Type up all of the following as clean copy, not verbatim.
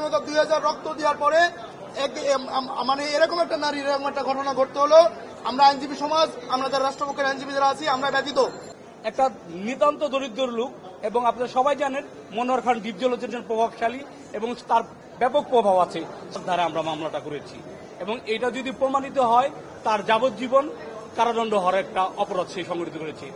জনতা 2000 রক্ত দেওয়ার পরে মানে এরকম একটা নারীর এরকম একটা ঘটনা ঘটতে হলো। আমরা আইনজীবী সমাজ, আমরা যারা রাষ্ট্রপক্ষের আইনজীবী যারা আছি, আমরা ব্যতীত একটা নিতান্ত দরিদ্র লোক, এবং আপনারা সবাই জানেন মনোয়ার খান ডিপজল হচ্ছেন প্রভাবশালী এবং তার ব্যাপক প্রভাব আছে, ধারা আমরা মামলাটা করেছি। এবং এটা যদি প্রমাণিত হয় তার যাবজ্জীবন কারাদণ্ড হওয়ার একটা অপরাধ সেই সংগঠিত করেছে।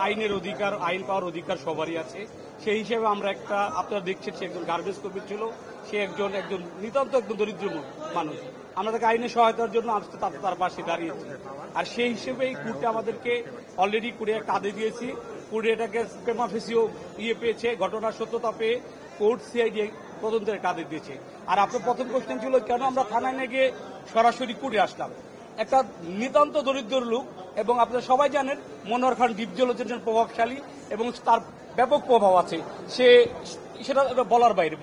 আইনের অধিকার, আইন পাওয়ার অধিকার সবারই আছে। সেই হিসেবে আমরা একটা, আপনারা দেখছেন সে একজন গার্বেজ কর্মী ছিল, সে একজন নিতান্ত একজন দরিদ্র মানুষ। আমরা তাকে আইনের সহায়তার জন্য তার পাশে দাঁড়িয়েছি। আর সেই হিসেবে এই কোর্টে আমাদেরকে অলরেডি কুড়িয়ে কাঁদে দিয়েছি। কুড়িয়েটাকে প্রেমা ফেসিও পেয়েছে, ঘটনার সত্যতা পেয়ে কোর্ট সিআইডি তদন্তের কাঁদে দিয়েছে। আর আপনার প্রথম কোশ্চেন ছিল কেন আমরা থানায় নিয়ে গিয়ে সরাসরি কোর্টে আসলাম। একটা নিতান্ত দরিদ্র লোক, এবং আপনারা সবাই জানেন মনোয়ার খান ডিপজল হচ্ছেন প্রভাবশালী এবং তার ব্যাপক প্রভাব আছে, সেটা বলার বাইরে,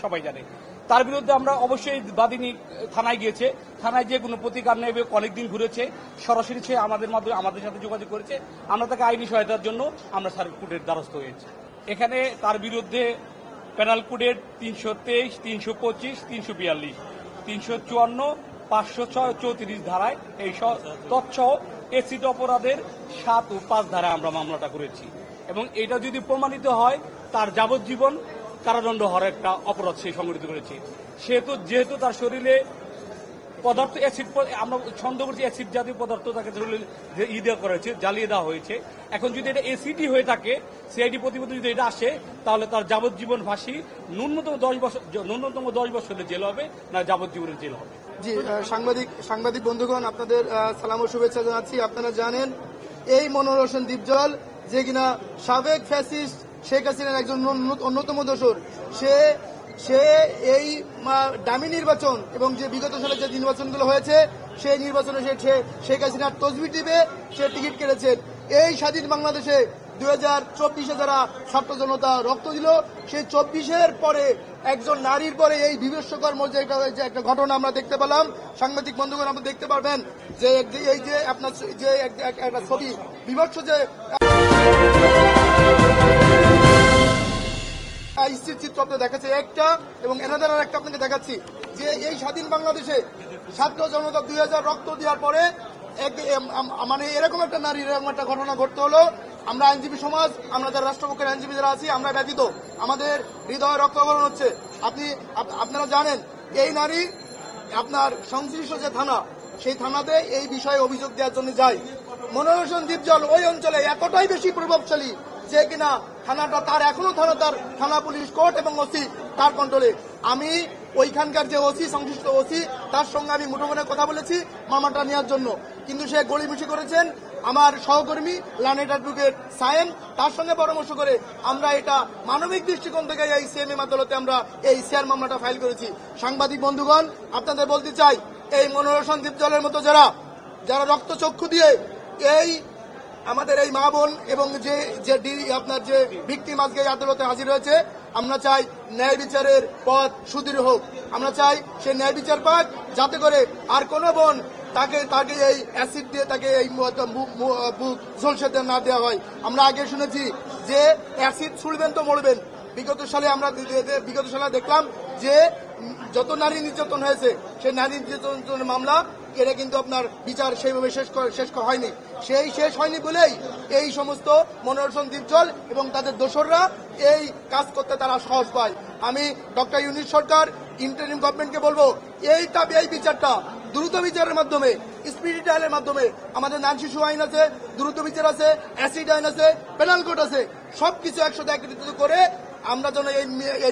সবাই জানে। তার বিরুদ্ধে আমরা অবশ্যই বাদীনি থানায় গিয়েছে, থানায় গিয়ে কোনো প্রতিকার নেবে, অনেকদিন ঘুরেছে, সরাসরি সে আমাদের সাথে যোগাযোগ করেছে। আমরা তাকে আইনি সহায়তার জন্য আমরা কোর্টের দ্বারস্থ হয়েছি। এখানে তার বিরুদ্ধে পেনাল কোডের 323, 325, 342, 354, 506, 34 ধারায় এই তৎসহ এসিড অপরাধের 7 ও 5 ধারায় আমরা মামলাটা করেছি। এবং এটা যদি প্রমাণিত হয় তার যাবজ্জীবন কারাদণ্ড হওয়ার একটা অপরাধ সে সংগঠিত করেছে। যেহেতু তার শরীরে পদার্থ অ্যাসিড, আমরা সন্দেহ করছি অ্যাসিড জাতীয় পদার্থ তাকে দেওয়া করা হয়েছে, জ্বালিয়ে দেওয়া হয়েছে। এখন যদি এটা এসিডই হয়ে থাকে, সিআইডি প্রতিবেদন যদি এটা আসে, তাহলে তার যাবজ্জীবন ফাঁসি, ন্যূনতম 10 বছরের জেল হবে, না যাবজ্জীবনের জেল হবে। জি, সাংবাদিক বন্ধুগণ, আপনাদের সালাম ও শুভেচ্ছা জানাচ্ছি। আপনারা জানেন এই মনোয়ার হোসেন ডিপজল, যে কিনা সাবেক ফ্যাসিস্ট শেখ হাসিনার একজন অন্যতম দোসর, সে এই ডামি নির্বাচন এবং যে বিগত সালে যে নির্বাচনগুলো হয়েছে সেই নির্বাচনে সে শেখ হাসিনার তসবির টিপে সে টিকিট কেটেছেন। এই স্বাধীন বাংলাদেশে 2024-এ যারা ছাত্র জনতা রক্ত দিল, সেই 24-এর পরে একজন নারীর পরে এই বিভৎসকর যে একটা ঘটনা আমরা দেখতে পেলাম। সাংবাদিক বন্ধুগণ, আপনি দেখতে পারবেন যে এই যে আপনার যে একটা ছবি বিভৎস যে চিত্র আপনার দেখাচ্ছে একটা, এবং এনাদের আর একটা আপনাকে দেখাচ্ছি যে এই স্বাধীন বাংলাদেশে ছাত্র জনতা 2000 রক্ত দেওয়ার পরে মানে এরকম একটা নারীর এরকম একটা ঘটনা ঘটতে হলো। আমরা আইনজীবী সমাজ, আমরা যারা রাষ্ট্রপক্ষের আইনজীবী যারা আছি, আমরা ব্যতীত আমাদের হৃদয়ে রক্তক্ষরণ হচ্ছে। আপনারা জানেন এই নারী আপনার সংশ্লিষ্ট যে থানা, সেই থানাতে এই বিষয়ে অভিযোগ দেওয়ার জন্য যায়। মনোয়ার হোসেন ডিপজল ওই অঞ্চলে এতটাই বেশি প্রভাবশালী যে কিনা থানাটা তার এখনো থানা পুলিশ, কোর্ট এবং ওসি তার কন্ট্রোলে। আমি ওইখানকার যে ওসি, সংশ্লিষ্ট ওসি, তার সঙ্গে আমি মুঠোফোনে কথা বলেছি মামলাটা নেওয়ার জন্য, কিন্তু সে গড়িমসি করেছেন। আমার সহকর্মী লানেট অ্যাডভোকেট সায়েম, তার সঙ্গে পরামর্শ করে আমরা এটা মানবিক দৃষ্টিকোণ থেকে এই সিএমএম আদালতে আমরা এই শেয়ার মামলাটা ফাইল করেছি। সাংবাদিক বন্ধুগণ, আপনাদের বলতে চাই, এই মনোয়ার হোসেন ডিপজলের মতো যারা রক্তচক্ষু দিয়ে এই আমাদের এই মা বোন এবং যে আপনার যে ভিকটিম আজকে আদালতে হাজির হয়েছে, আমরা চাই ন্যায় বিচারের পথ সুদৃঢ় হোক। আমরা চাই সে ন্যায় বিচার পাক, যাতে করে আর কোনো বোন তাকে এই অ্যাসিড দিয়ে তাকে এই বুক ঝলসে না দেওয়া হয়। আমরা আগে শুনেছি যে অ্যাসিড ছুড়বেন তো মরবেন। বিগত সালে দেখলাম যে যত নারী নির্যাতন হয়েছে, সেই নারী নির্যাতনের মামলা এটা কিন্তু আপনার বিচার সেইভাবে শেষ হয়নি। শেষ হয়নি বলেই এই সমস্ত মনোয়ার হোসেন ডিপজল এবং তাদের দোসররা এই কাজ করতে তারা সাহস পায়। আমি ডক্টর ইউনূস সরকার, ইন্টারিম গভর্নমেন্টকে বলবো, এই বিচারটা দ্রুত বিচারের মাধ্যমে, স্পিডি ট্রায়ালের মাধ্যমে, আমাদের নারী শিশু আইন আছে, দ্রুত বিচার আছে, অ্যাসিড আইন আছে, পেনাল কোড আছে, সবকিছু একসাথে একত্রিত করে আমরা যেন এই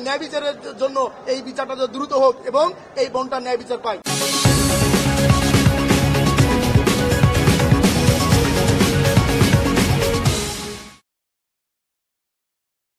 ন্যায় বিচারের জন্য এই বিচারটা দ্রুত হোক এবং এই বোনটা ন্যায় বিচার পাই।